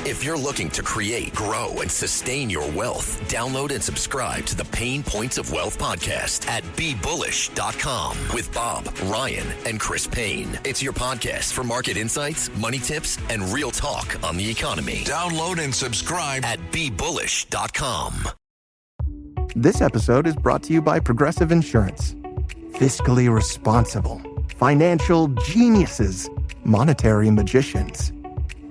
If you're looking to create, grow, and sustain your wealth, download and subscribe to the Pain Points of Wealth podcast at BeBullish.com with Bob, Ryan, and Chris Payne. It's your podcast for market insights, money tips, and real talk on the economy. Download and subscribe at BeBullish.com. This episode is brought to you by Progressive Insurance. Fiscally responsible, financial geniuses, monetary magicians.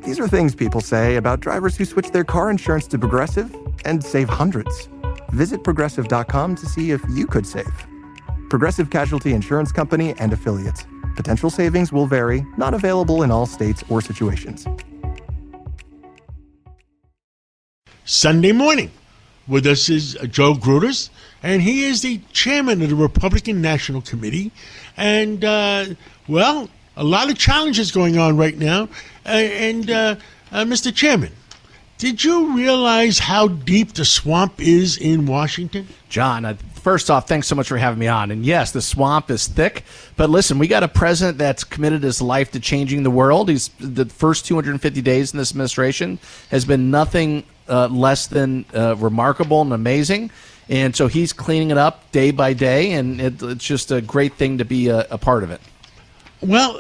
These are things people say about drivers who switch their car insurance to Progressive and save hundreds. Visit Progressive.com to see if you could save. Progressive Casualty Insurance Company and Affiliates. Potential savings will vary, not available in all states or situations. Sunday morning. With us is Joe Gruters, and he is the chairman of the Republican National Committee. And, well, a lot of challenges going on right now. Mr. Chairman, did you realize how deep the swamp is in Washington? John, first off, thanks so much for having me on. And yes, the swamp is thick. But listen, we got a president that's committed his life to changing the world. The first 250 days in this administration has been nothing less than remarkable and amazing. And so he's cleaning it up day by day, and it's just a great thing to be a part of it. Well,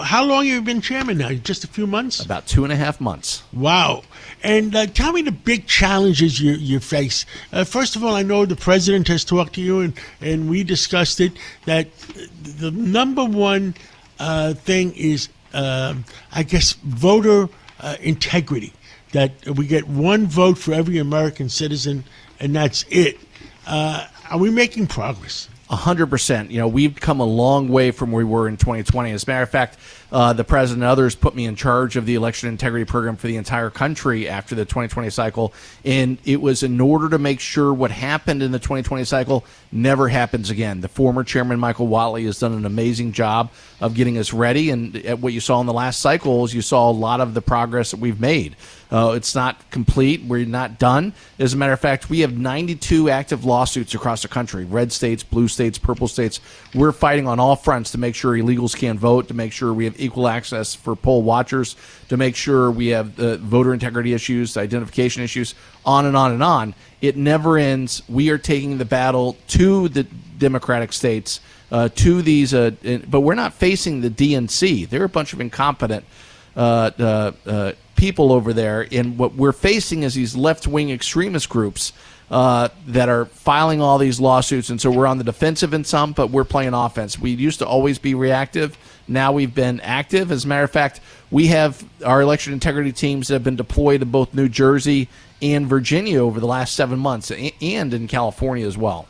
how long have you been chairman now? Just a few months? About 2.5 months. Wow. And tell me the big challenges you face. First of all, I know the president has talked to you, and we discussed it, that the number one thing is, I guess, voter integrity, that we get one vote for every American citizen, and that's it. Are we making progress? 100%. You know, we've come a long way from where we were in 2020. As a matter of fact, the president and others put me in charge of the election integrity program for the entire country after the 2020 cycle. And it was in order to make sure what happened in the 2020 cycle never happens again. The former chairman, Michael Whatley, has done an amazing job of getting us ready. And what you saw in the last cycle is you saw a lot of the progress that we've made. It's not complete. We're not done. As a matter of fact, we have 92 active lawsuits across the country, red states, blue states, purple states. We're fighting on all fronts to make sure illegals can't vote, to make sure we have equal access for poll watchers, to make sure we have voter integrity issues, identification issues, on and on and on. It never ends. We are taking the battle to the Democratic states, to these, but we're not facing the DNC. They're a bunch of incompetent people over there, and what we're facing is these left-wing extremist groups that are filing all these lawsuits, and so we're on the defensive in some, but we're playing offense. We used to always be reactive. Now we've been active. As a matter of fact, we have our election integrity teams that have been deployed in both New Jersey and Virginia over the last 7 months, and in California as well.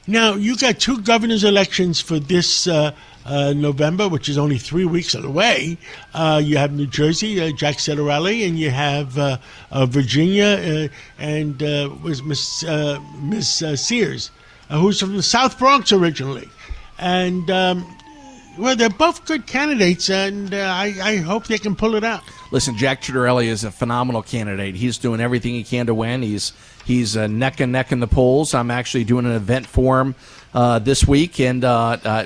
Now, you got two governor's elections for this November, which is only 3 weeks away. You have New Jersey, Jack Ciattarelli, and you have Virginia and was Miss Sears, who's from the South Bronx originally. And, well, they're both good candidates, and I hope they can pull it out. Listen, Jack Ciattarelli is a phenomenal candidate. He's doing everything he can to win. He's neck and neck in the polls. I'm actually doing an event for him this week, and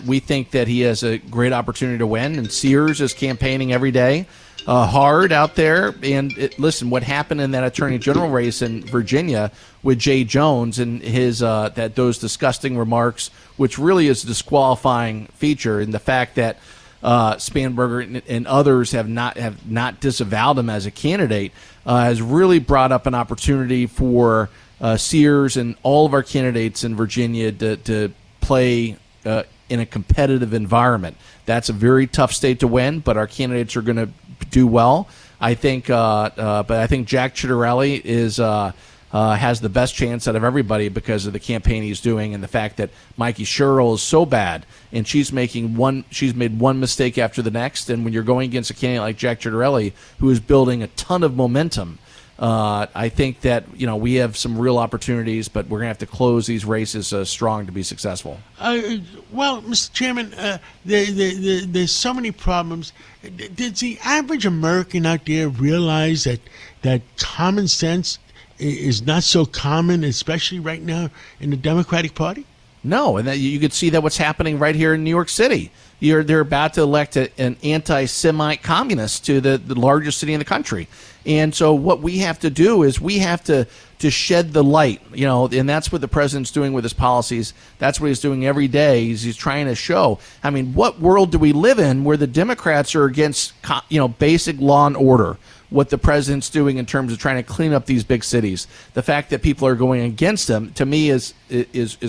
we think that he has a great opportunity to win. And Sears is campaigning every day, hard out there. And listen, what happened in that attorney general race in Virginia with Jay Jones and his those disgusting remarks, which really is a disqualifying feature, and the fact that Spanberger and others have not disavowed him as a candidate, has really brought up an opportunity for Sears and all of our candidates in Virginia to play in a competitive environment. That's a very tough state to win, but our candidates are going to do well. I think, but I think Jack Ciattarelli has the best chance out of everybody because of the campaign he's doing and the fact that Mikey Sherrill is so bad, and she's made one mistake after the next. And when you're going against a candidate like Jack Ciattarelli, who is building a ton of momentum, I think that we have some real opportunities, but we're going to have to close these races strong to be successful. Well, Mr. Chairman, there's so many problems. Does the average American out there realize that common sense is not so common, especially right now in the Democratic Party? No, and that you could see that what's happening right here in New York City. they're about to elect an anti-Semite communist to the largest city in the country. And so what we have to do is we have to shed the light, and that's what the president's doing with his policies. That's what he's doing every day. He's trying to show. I mean, what world do we live in where the Democrats are against, basic law and order? What the president's doing in terms of trying to clean up these big cities. The fact that people are going against them, to me, is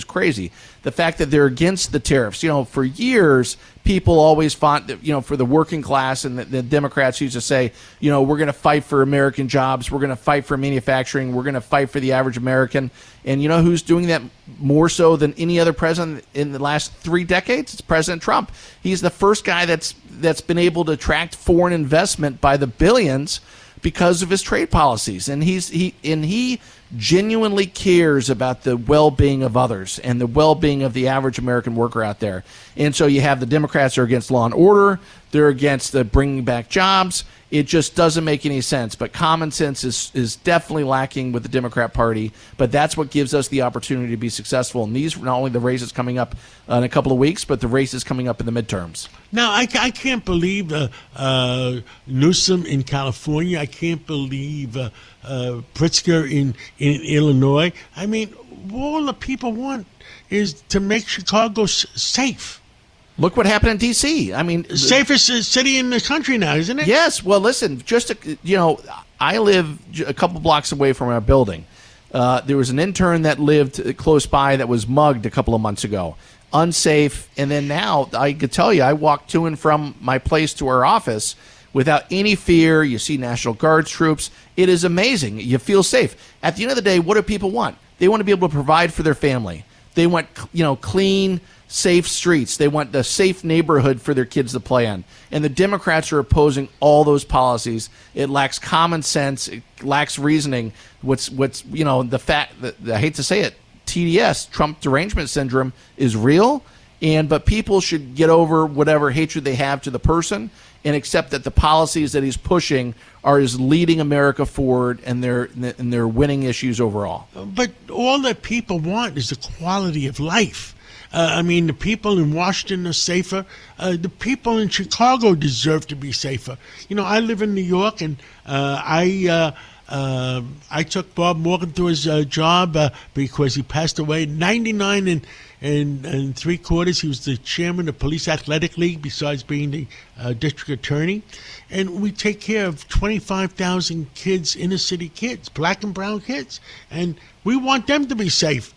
crazy. The fact that they're against the tariffs. For years, people always fought, for the working class, and the Democrats used to say, we're going to fight for American jobs. We're going to fight for manufacturing. We're going to fight for the average American. And you know who's doing that more so than any other president in the last 3 decades? It's President Trump. He's the first guy that's been able to attract foreign investment by the billions because of his trade policies, and he genuinely cares about the well-being of others and the well-being of the average American worker out there. And so you have the Democrats are against law and order, they're against the bringing back jobs. It just doesn't make any sense. But common sense is definitely lacking with the Democrat Party. But that's what gives us the opportunity to be successful in these, not only the races coming up in a couple of weeks, but the races coming up in the midterms. Now, I can't believe Newsom in California. I can't believe Pritzker in Illinois. I mean, all the people want is to make Chicago safe. Look what happened in D.C. I mean, safest city in the country now, isn't it? Yes. Well, listen, I live a couple blocks away from our building. There was an intern that lived close by that was mugged a couple of months ago. Unsafe. And then now, I could tell you, I walk to and from my place to our office without any fear. You see National Guard troops. It is amazing. You feel safe. At the end of the day, what do people want? They want to be able to provide for their family. They want, clean, safe streets. They want the safe neighborhood for their kids to play in. And the Democrats are opposing all those policies. It lacks common sense. It lacks reasoning. What's the fact that, I hate to say it, TDS, Trump derangement syndrome, is real. But people should get over whatever hatred they have to the person and accept that the policies that he's pushing are leading America forward, and they're winning issues overall. But all that people want is the quality of life. The people in Washington are safer. The people in Chicago deserve to be safer. I live in New York, and I took Bob Morgan to his job because he passed away 99 and 3/4. He was the chairman of Police Athletic League, besides being the district attorney. And we take care of 25,000 kids, inner city kids, black and brown kids. And we want them to be safe.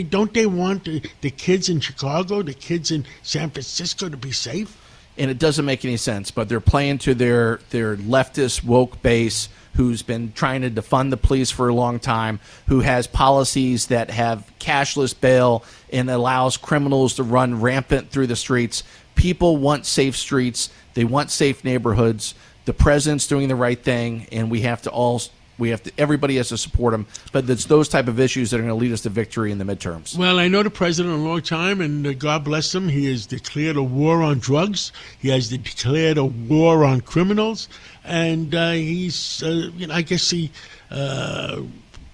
Don't they want the kids in Chicago, the kids in San Francisco to be safe? And it doesn't make any sense, but they're playing to their leftist woke base, who's been trying to defund the police for a long time, who has policies that have cashless bail and allows criminals to run rampant through the streets. People want safe streets. They want safe neighborhoods. The president's doing the right thing, and everybody has to support him. But it's those type of issues that are going to lead us to victory in the midterms. Well, I know the president a long time, and God bless him. He has declared a war on drugs. He has declared a war on criminals. And he's, I guess he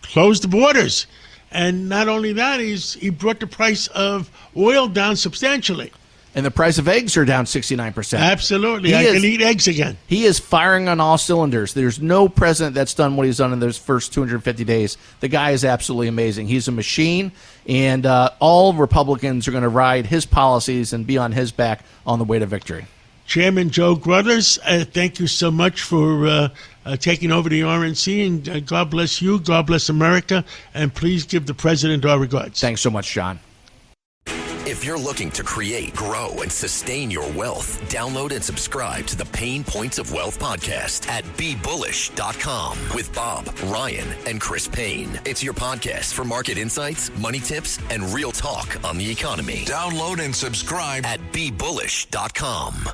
closed the borders. And not only that, he brought the price of oil down substantially. And the price of eggs are down 69%. Absolutely. I can eat eggs again. He is firing on all cylinders. There's no president that's done what he's done in those first 250 days. The guy is absolutely amazing. He's a machine, and all Republicans are going to ride his policies and be on his back on the way to victory. Chairman Joe Gruters, thank you so much for taking over the RNC, and God bless you, God bless America, and please give the president our regards. Thanks so much, John. If you're looking to create, grow, and sustain your wealth, download and subscribe to the Pain Points of Wealth podcast at BeBullish.com with Bob, Ryan, and Chris Payne. It's your podcast for market insights, money tips, and real talk on the economy. Download and subscribe at BeBullish.com.